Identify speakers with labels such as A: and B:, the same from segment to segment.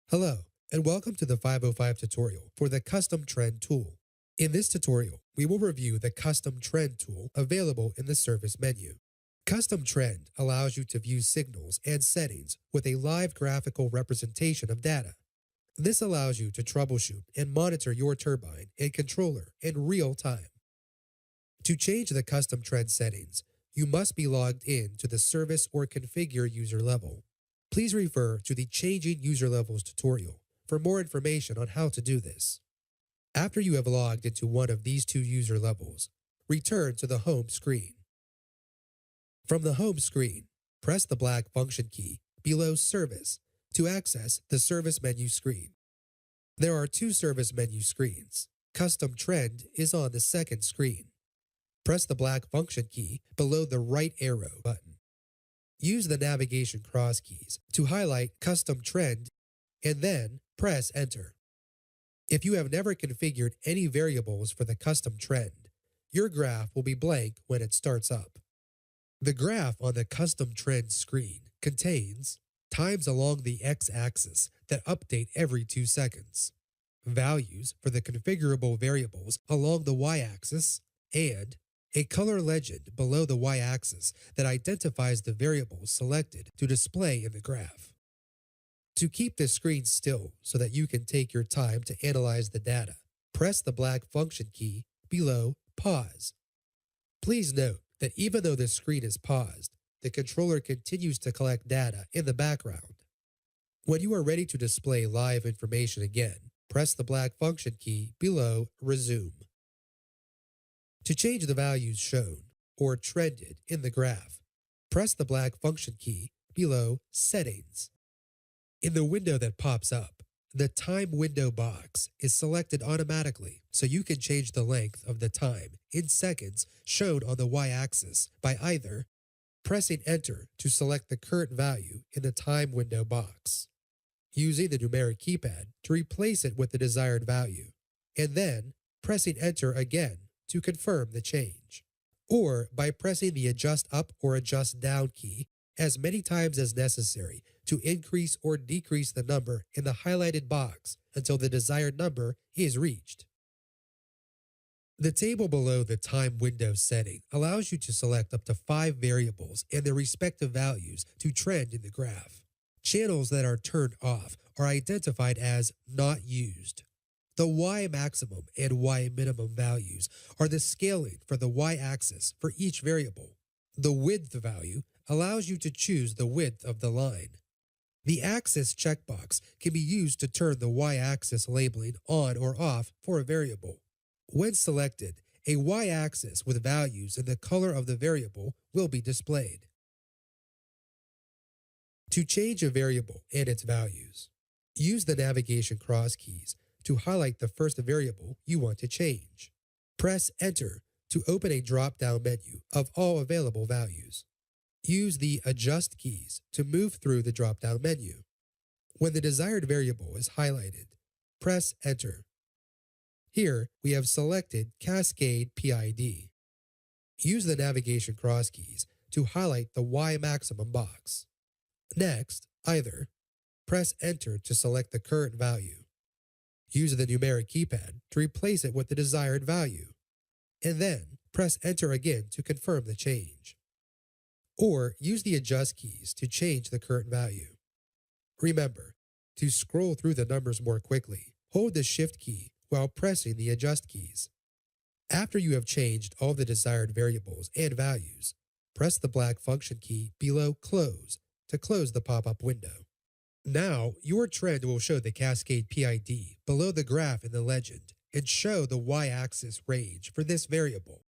A: Hello, and welcome to the 505 tutorial for the Custom Trend tool. In this tutorial, we will review the Custom Trend tool available in the Service menu. Custom Trend allows you to view signals and settings with a live graphical representation of data. This allows you to troubleshoot and monitor your turbine and controller in real time. To change the Custom Trend settings, you must be logged in to the Service or Configure user level. Please refer to the Changing User Levels tutorial for more information on how to do this. After you have logged into one of these two user levels, return to the home screen. From the home screen, press the black function key below Service to access the Service menu screen. There are two Service menu screens. Custom Trend is on the second screen. Press the black function key below the right arrow button. Use the navigation cross keys to highlight Custom Trend and then press Enter. If you have never configured any variables for the Custom Trend, your graph will be blank when it starts up. The graph on the Custom Trend screen contains times along the x-axis that update every 2 seconds, values for the configurable variables along the y-axis, and a color legend below the y-axis that identifies the variables selected to display in the graph. To keep the screen still so that you can take your time to analyze the data, press the black function key below Pause. Please note that even though the screen is paused, the controller continues to collect data in the background. When you are ready to display live information again, press the black function key below Resume. To change the values shown or trended in the graph, press the black function key below Settings. In the window that pops up, the Time Window box is selected automatically, so you can change the length of the time in seconds shown on the y-axis by either pressing Enter to select the current value in the Time Window box, using the numeric keypad to replace it with the desired value, and then pressing Enter again to confirm the change, or by pressing the Adjust Up or Adjust Down key as many times as necessary to increase or decrease the number in the highlighted box until the desired number is reached. The table below the time window setting allows you to select up to 5 variables and their respective values to trend in the graph. Channels that are turned off are identified as Not Used. The Y maximum and Y minimum values are the scaling for the y-axis for each variable. The width value allows you to choose the width of the line. The axis checkbox can be used to turn the y-axis labeling on or off for a variable. When selected, a y-axis with values in the color of the variable will be displayed. To change a variable and its values, use the navigation cross keys to highlight the first variable you want to change. Press Enter to open a drop-down menu of all available values. Use the Adjust keys to move through the drop-down menu. When the desired variable is highlighted, press Enter. Here, we have selected Cascade PID. Use the navigation cross keys to highlight the Y maximum box. Next, either press Enter to select the current value. Use the numeric keypad to replace it with the desired value, and then press Enter again to confirm the change. Or use the Adjust keys to change the current value. Remember, to scroll through the numbers more quickly, hold the Shift key while pressing the Adjust keys. After you have changed all the desired variables and values, press the black function key below Close to close the pop-up window. Now, your trend will show the Cascade PID below the graph in the legend and show the y-axis range for this variable.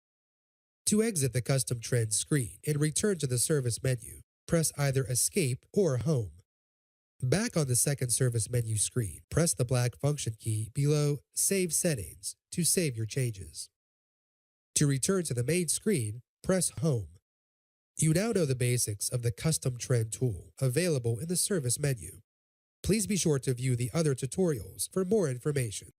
A: To exit the Custom Trend screen and return to the Service menu, press either Escape or Home. Back on the second Service menu screen, press the black function key below Save Settings to save your changes. To return to the main screen, press Home. You now know the basics of the Custom Trend tool available in the Service menu. Please be sure to view the other tutorials for more information.